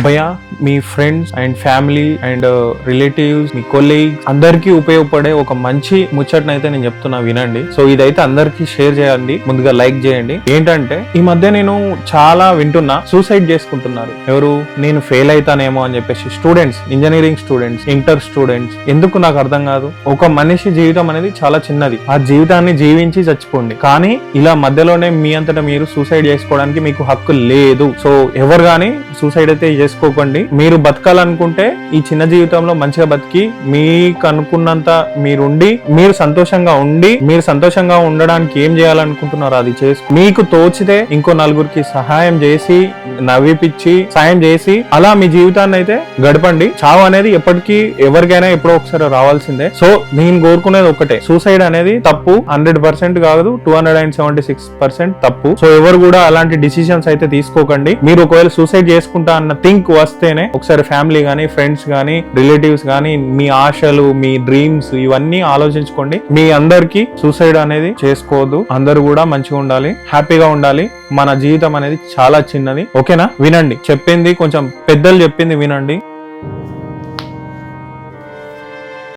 భయ మీ friends and family and relatives, మీ కొలీగ్స్ అందరికీ ఉపయోగపడే ఒక మంచి ముచ్చటనైతే నేను చెప్తున్నా, వినండి. సో ఇదైతే అందరికి షేర్ చేయండి. ముందుగా లైక్ చేయండి. ఏంటంటే ఈ మధ్య నేను చాలా వింటున్నా, సూసైడ్ చేసుకుంటున్నారు. ఎవరు? నేను ఫెయిల్ అవుతానేమో అని చెప్పేసి. Students, engineering students, inter students. ఎందుకు నాకు అర్థం కాదు. ఒక మనిషి జీవితం అనేది చాలా చిన్నది. ఆ జీవితాన్ని జీవించి చచ్చిపోండి. కానీ ఇలా మధ్యలోనే మీ అంతటా మీరు సూసైడ్ చేసుకోవడానికి మీకు హక్కు లేదు. సో ఎవరు గానీ సూసైడ్ అయితే చేసుకోకండి. మీరు బతకాలనుకుంటే ఈ చిన్న జీవితంలో మంచిగా బతికి మీకు అనుకున్నంత మీరుండి, మీరు సంతోషంగా ఉండడానికి ఏం చేయాలనుకుంటున్నారో అది చేసుకో. మీకు తోచితే ఇంకో నలుగురికి సహాయం చేసి, నవ్విపిచ్చి, సాయం చేసి అలా మీ జీవితాన్ని అయితే గడపండి. చావు అనేది ఎప్పటికీ ఎవరికైనా ఎప్పుడో ఒకసారి రావాల్సిందే. సో నేను కోరుకునేది ఒకటే, సూసైడ్ అనేది తప్పు. 100% కాదు, 276% తప్పు. సో ఎవరు కూడా అలాంటి డిసిషన్స్ అయితే తీసుకోకండి. మీరు ఒకవేళ సూసైడ్ చేసుకుంటా అన్న థింక్ వస్తేనే ఒకసారి ఫ్యామిలీ గానీ, ఫ్రెండ్స్ గానీ, రిలేటివ్స్ గానీ, మీ ఆశలు, మీ డ్రీమ్స్ ఇవన్నీ ఆలోచించుకోండి. మీ అందరికి సూసైడ్ అనేది చేసుకోవద్దు. అందరూ కూడా మంచిగా ఉండాలి, హ్యాపీగా ఉండాలి. మన జీవితం అనేది చాలా చిన్నది. ఓకేనా? వినండి, చెప్పింది కొంచెం పెద్దలు చెప్పింది వినండి.